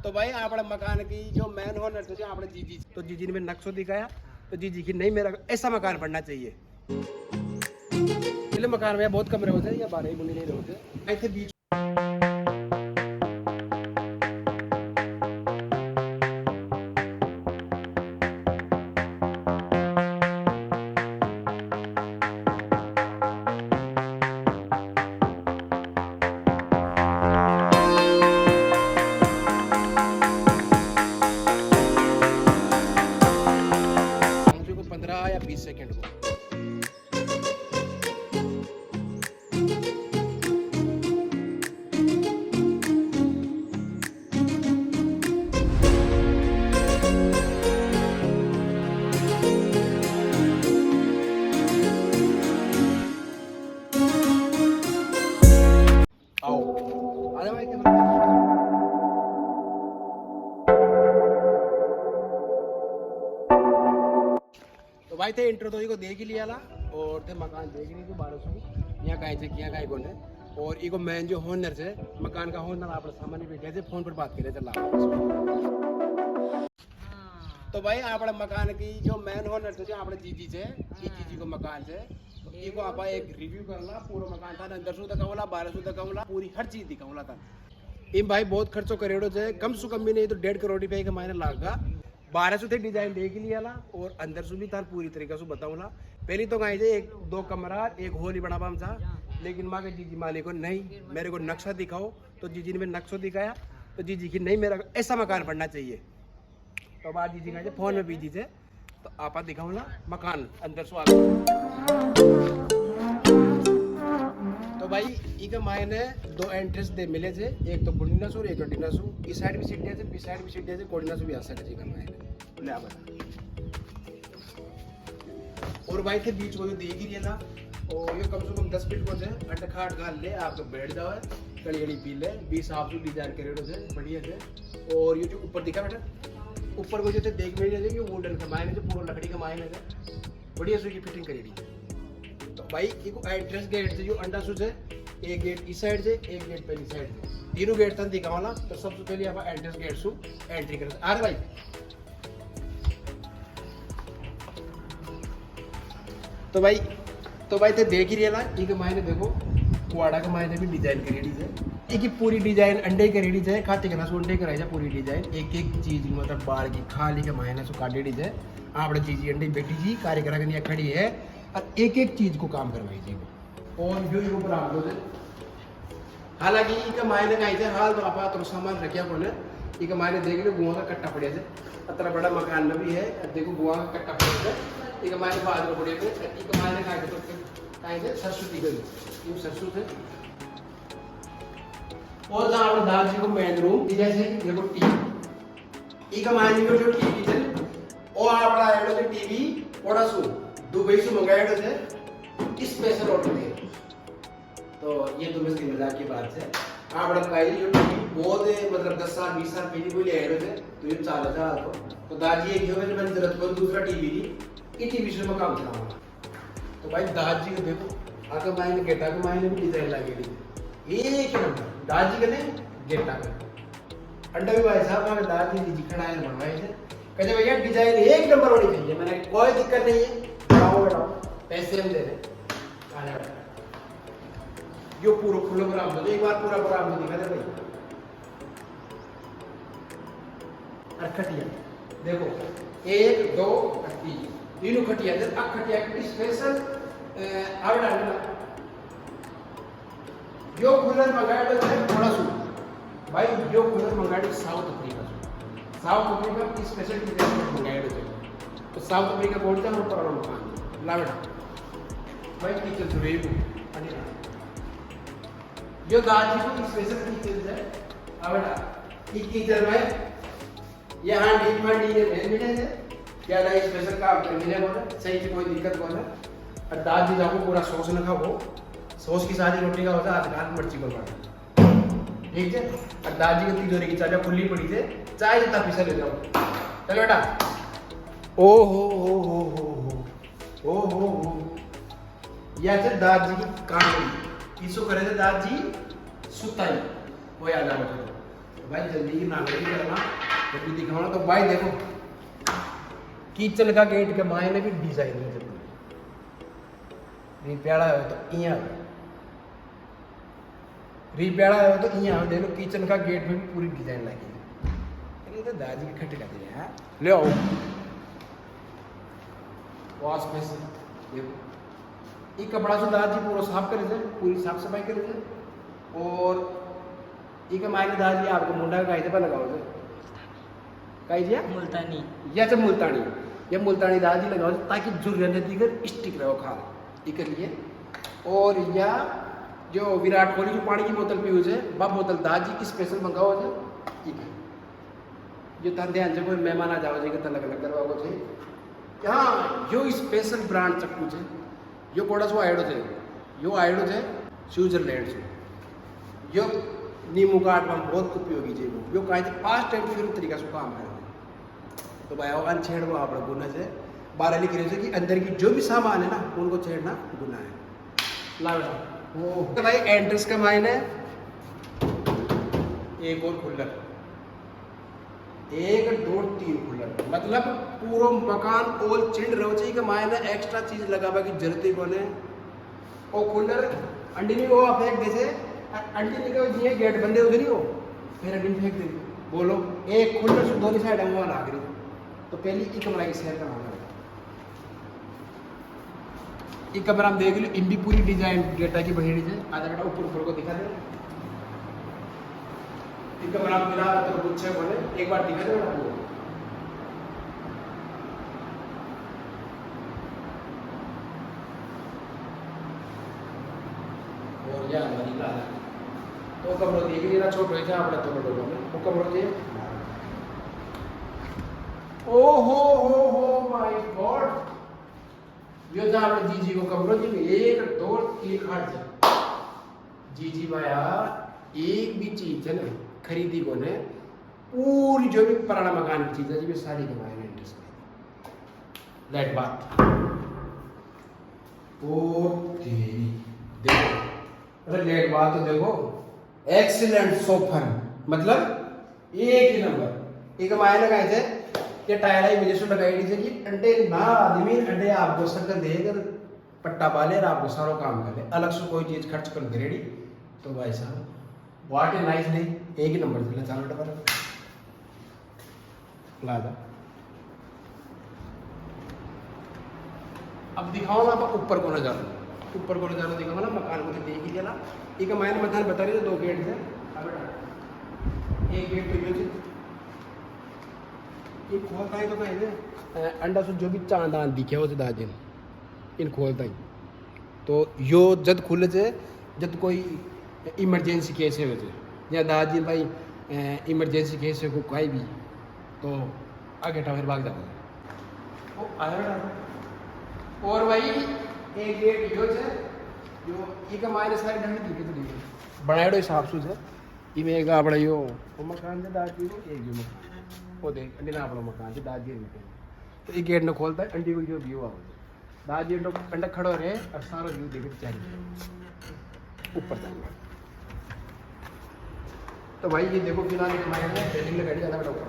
तो भाई આપણે મકાન की जो मेन होनर थे આપણે जीजी तो जीजी ने नक्शा दिखाया तो जीजी की नहीं मेरा ऐसा मकान बनना चाहिए। पहले मकान में बहुत कमरे होते हैं या 12 गुनी नहीं होते ऐसे बीच को 15 या 20 सेकंड को आओ आ जाओ भाई तो भाई थे इंट्रो तो इको देख ही लिया ला और थे मकान देख ही नहीं तो 1200 यहाँ कहीं से किया कहीं कोने और इको मेन जो होनर से मकान का होनर आप सामान्य बैठे थे फोन पर बात करे चला। तो भाई आप मकान की जो मेन होनर थे आप जीजी से जीजी को मकान से तो इको आप एक रिव्यू करला पूरा मकान था अंदर सु दिखावला 1200 दिखावला पूरी हर चीज दिखावला था। इन भाई बहुत खर्चो करेड़ो से कम से कम भी नहीं तो 1.5 करोड़ रुपए का मायने लागा 1200 थे डिजाइन देख लिया ला और अंदर से भी था पूरी तरीके से बताऊंगा। पहली तो कहीं से एक दो कमरा एक हॉल ही बना पाम था लेकिन माँ के जीजी मालिक को नहीं मेरे को नक्शा दिखाओ तो जीजी ने नक्शा दिखाया तो जीजी की नहीं मेरा ऐसा मकान बनना चाहिए। तो बाद जीजी कहे फोन में बीजी से तो आप दिखाओ ना मकान अंदर से तो भाई इके मायने दो एंट्रेंस दे मिले थे एक तो कुंडिनासुर एक डिनासुर इस साइड भी सीट दिया थे बी साइड भी सीट दिया थे कोडिनासुर भी आ सकते जी का मायने ले आ और भाई थे बीच को जो देख ही रहा था और ये कम से कम 10 फीट को से अट खाट घाल ले आप तो बैठ जाओ कड़ी कड़ी पी ले 20 आप जो डिजाइन करे थे बढ़िया थे और ये जो ऊपर दिखा बेटा ऊपर को जो थे देख में नहीं कि वुडन का मायने से पूरा लकड़ी का मायने से बढ़िया से की फिटिंग करेगी। तो भाई एक एंट्रेंस गेट से जो अंडा सुज है एक गेट इस साइड से एक गेट पहली साइड से तीनों गेट तक दिखावाला तो सबसे पहले आप एंट्रेंस गेट सु एंट्री कर आ रहे भाई। तो भाई ते देख ही रहा एक मायने देखो कुआड़ा के मायने भी डिजाइन करेडी है एक पूरी डिजाइन अंडे करेडी है खाते के ना सो अंडे कराई पूरी डिजाइन एक एक चीज मतलब बाल की खाली के मायने सो काटेडी है आप जीजी अंडे बेटी जी कार्य करा के खड़ी है और एक एक चीज को काम करवाई जी और जो ये ऊपर आप लोग हालांकि इनका मायने का ऐसे हाल तो आप तो सामान रखिया कौन है इनका मायने देख लो गुआ का कट्टा पड़े थे इतना बड़ा मकान में भी है देखो गुआ का कट्टा पड़े थे इनका मायने बाद में पड़े थे इनका मायने का तो कहीं से सरसों दी गई ये सरसों थे और जहाँ आप दाल जी को मेन रूम जैसे देखो टीवी इनका मायने को जो टीवी थे और आप आएगा जो टीवी थोड़ा सो दुबई से मंगाया थे स्पेशल ऑर्डर थे तो ये तो बस मजाक की बात है आप पहले जो टीवी बहुत मतलब 10 साल 20 साल पहले कोई ले आए थे तो ये चाल था तो दादी एक जो मैंने जरूरत पर दूसरा टीवी ली ये टीवी से मैं काम चलाऊंगा। तो भाई दादी को देखो आगे मायने गेटा के मायने भी डिजाइन लगेगी एक नंबर दादी के नहीं गेटा का अंडा भी भाई साहब हमें दादी जी खड़ाए बनवाए थे कहते भैया डिजाइन एक नंबर होनी चाहिए मैंने कोई दिक्कत नहीं है बताओ पैसे हम दे रहे जो पूरा खुला बराबर एक बार पूरा बराबर दिखा दे भाई और खटिया देखो 1 2 3 तीनों खटिया दे अब खटिया की स्पेशल आवड़ा जो कूलर मंगाया तो थोड़ा सु भाई जो कूलर मंगाया साउथ अफ्रीका की स्पेशल मंगाया तो साउथ अफ्रीका बोलते हैं ऊपर वाला मकान लावड़ा भाई किचन सुरेबू जो दादी को स्पेशल किचन है आवड़ा एक किचन में यहाँ डीप में डी में मिले थे क्या ना स्पेशल काम कर मिले बोले सही से कोई दिक्कत बोले और दादी जाको पूरा सॉस न खाओ सॉस की सारी रोटी का होता है आज मर्ची को बांट ठीक है और दादी की तिजोरी की चाबी खुली पड़ी थी चाय जितना पैसा ले जाओ चलो बेटा ओ हो या से दादी की काम इसो करे थे दादी सुताई वो याद आ गया भाई जल्दी ही नाम नहीं करना, जब भी दिखाओ तो भाई देखो किचन का गेट के मायने भी डिजाइन है जरूर रिप्याड़ा है तो यहाँ रिप्याड़ा है तो यहाँ देख लो किचन का गेट में भी पूरी डिजाइन लगी है। ये तो दादी के खट्टे खाते हैं ले आओ वॉश बेसिन देखो ये कपड़ा से दादी पूरा साफ करे थे, पूरी साफ सफाई करे थे। और ये मायने दादी आपको मुंडा का पे लगाओ थे कही मुल्तानी या तो मुल्तानी या मुल्तानी दादी लगाओ ताकि जुर्रिया नदी कर स्टिक रहो खा के लिए। और या जो विराट कोहली जो पानी की बोतल पी है वह बोतल दादी की स्पेशल मंगाओ है ठीक है। जो तर ध्यान से कोई मेहमान आ जाओ जाएगा तो अलग अलग करवाओ चाहिए। हाँ जो स्पेशल ब्रांड चक्कू है जो कोड़ा सो आइडो थे यो आइडो थे स्विट्जरलैंड से जो नींबू का आटवा बहुत उपयोगी है वो यो कहीं फास्ट टाइम फिर तरीका से काम करते तो भाई अन छेड़ो आप गुना से 12 लिख रहे कि अंदर की जो भी सामान है ना उनको छेड़ना गुना है। ला बेटा वो तो भाई एंट्रेंस का मायने एक और खुल्लर 1 2 3 खुल्लर मतलब पूरा मकान ओल चिंड रहो चाहिए कि मायने एक्स्ट्रा चीज लगावा की जरूरत ही कोने। और खुल्लर अंडी नहीं वो फेंक दे अंडी निकल जिए गेट बंदे उधर ही हो फिर अंडी फेंक दे बोलो एक खुल्लर से दोनों साइड हम लाग रही तो पहले एक कमरा की शेयर करना एक कमरा हम देख लो इनकी पूरी डिजाइन डेटा की बनी है आधा बेटा ऊपर ऊपर को दिखा दे एक कमरा मिला तो कुछ है बोले एक बार दिखा दे बेटा और या हमारी का तो कमरा देख लिया छोटो है जहां अपने तो लोगों में वो कमरा दे ओ माय गॉड यो जा अपने जीजी को कमरो जी में 1 2 3 खाट जा जीजी भाया एक भी चीज है ना खरीदी को ने पूरी जो भी पुराना मकान की चीज है जी सारी कमाए हैं इंटरेस्ट लेट बात ओ तेरी देखो अरे लेट बात तो देखो एक्सीलेंट सोफर मतलब एक ही नंबर एक मायने लगाए थे ये टायर आई वजह से लगाई दी थी अंडे ना आदमी अंडे आपको शक्कर देकर पट्टा पाले और आपको सारा काम कर ले अलग से कोई चीज खर्च कर दे रेडी तो भाई साहब व्हाट ए नाइस डे एक ही नंबर चला चालू डबल लादा अब दिखाओ ना आप ऊपर को नजारा ऊपर को नजारा दिखाओ ना मकान को देख ही लेना एक मैंने मकान बता रही तो 2 गेट है एक गेट तो ये खोलता है तो कहीं अंडा से जो भी चांदान दिखे हो दादी इन खोलता ही तो यो जब खुले से जब कोई इमरजेंसी केस है वैसे या दादी भाई इमरजेंसी केस है को कोई भी तो आगे फिर भाग जाता वो आया और भाई एक गेट यो है जो एक मायने सारी ढंग दिखे तो बनाएड़ो हिसाब से इमें एक अपना यो मकान से दादी को एक जो मकान वो देख अंडी ना अपना मकान से दादी तो एक गेट ने खोलता है अंडी को जो व्यू आओ दादी अंडा खड़ो रहे और सारा व्यू देखे चाहिए ऊपर जाएंगे तो भाई ये देखो फिलहाल एक मायने में रेलिंग लगाई ज़्यादा बड़ा ऊपर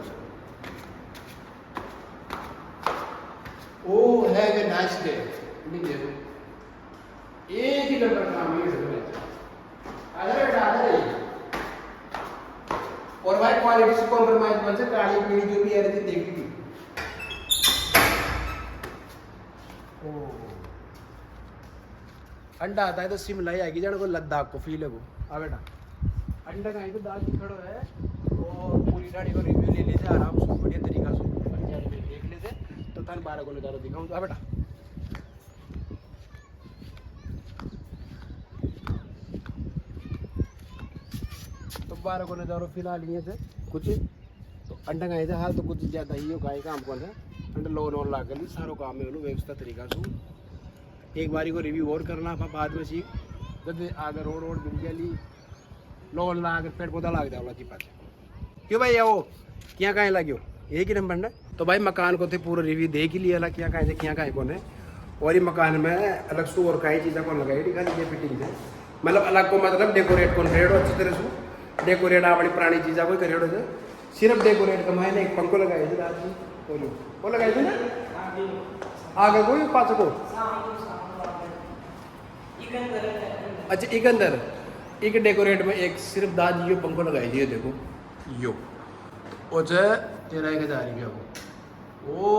ओ है वे नाइस डे नहीं देखो एक ही नंबर काम ये अरे बेटा अरे और भाई क्वालिटी से कॉम्प्रोमाइज बन से काली पीली जो भी आ रही थी देखी थी अंडा आता है तो शिमला ही आएगी जाने को लद्दाख को फील है वो आ बेटा अंडा कहीं तो दाल खड़ो है और पूरी गाड़ी को रिव्यू ले लेते आराम से बढ़िया तरीका से देख लेते तो थाने 12 को नजारा दिखाऊं तो आ बेटा तो 12 को नजारो फिलहाल ये थे कुछ तो अंडा गाय थे हाल तो कुछ ज़्यादा ही हो गाय काम कौन है अंडा लोन और ला कर ली सारो काम में व्यवस्था तरीका से एक बारी को रिव्यू और करना बाद में सीख जब आगे रोड मिल गया ली लोन ला कर पेड़ पौधा लाग जाओ जी पास क्यों भाई आओ क्या कहें लगे एक ही नंबर ने तो भाई मकान को थे पूरा रिव्यू देख ही लिया क्या कहें थे क्या कहें कौन है और ये मकान में अलग से और कई चीज़ें कौन लगाई खाली ये फिटिंग है मतलब अलग को मतलब डेकोरेट कौन रेड अच्छी तरह से डेकोरेट अपनी पुरानी चीज़ा कोई करे थे सिर्फ डेकोरेट कमाए ने एक पंखो लगाए थे रात में बोलो वो लगाए थे ना आगे कोई पास को अच्छा एक अंदर एक डेकोरेट में एक सिर्फ दादी यो पंखो लगाई दिए देखो यो ओ जे 13,000 रुपया ओ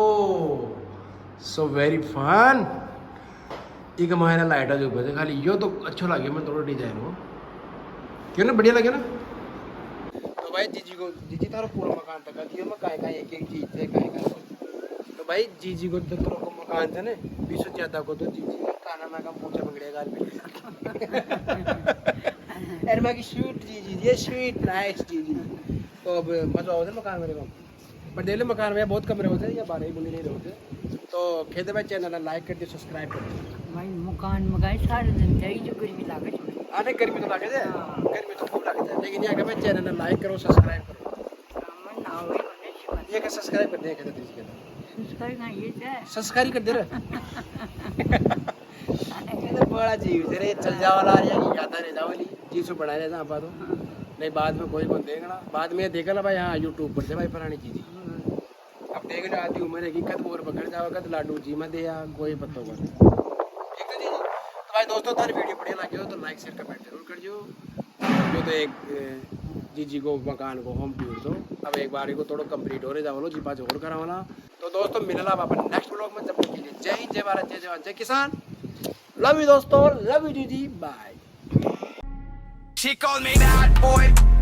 सो वेरी फन एक महीना लाइट जो ऊपर खाली यो तो अच्छा लगे मैं थोड़ा डिजाइन हो क्यों ना बढ़िया लगे ना तो भाई जीजी तारो पूरा मकान तक दियो मैं काय काय एक चीज है काय काय तो भाई जीजी को तो तेरे को मकान था ना 20 ज्यादा को तो जीजी खाना मैं कम पूछा पकड़े गाल पे अरे मैं की स्वीट जीजी ये स्वीट नाइस जीजी तो अब मजा होता है मकान मेरे को पर डेली मकान में बहुत कमरे होते हैं या 12 ही बुनी नहीं होते तो खेते भाई चैनल लाइक कर दियो सब्सक्राइब कर दियो भाई मकान मकान सारे दिन जाई जो गर्मी लागे आने गर्मी तो लागे जाए गर्मी तो खूब लागे जाए लेकिन यहाँ का भाई चैनल लाइक करो सब्सक्राइब करो मन ना होए होने की बात ये का सब्सक्राइब कर दिया कहते दीजिए संस्कार ना ये है सब्सक्राइब कर दे रहे तो बड़ा जीव तेरे चल जा वाला या की गाता रह जा वाली चीज से बढ़ा रहता आपा तो नहीं बाद में कोई को देखना बाद में देखना भाई हाँ यूट्यूब पर से भाई पुरानी चीज अब देखने आती उम्र है कि कद बोर पकड़ जाओ कद लाडू जी में दे या कोई पत्तो पर ठीक है जी तो भाई दोस्तों तारी वीडियो बढ़िया लगे हो तो लाइक शेयर कमेंट जरूर कर जो तो एक जीजी को मकान को होम टूर दो अब एक बार को थोड़ा कंप्लीट हो रहे जाओ जी पाँच और करा वाला तो दोस्तों मिलना अपन नेक्स्ट व्लॉग में जब तक के लिए जय हिंद जय भारत जय जवान जय किसान लव यू दोस्तों लव यू जीजी bye She called me that boy.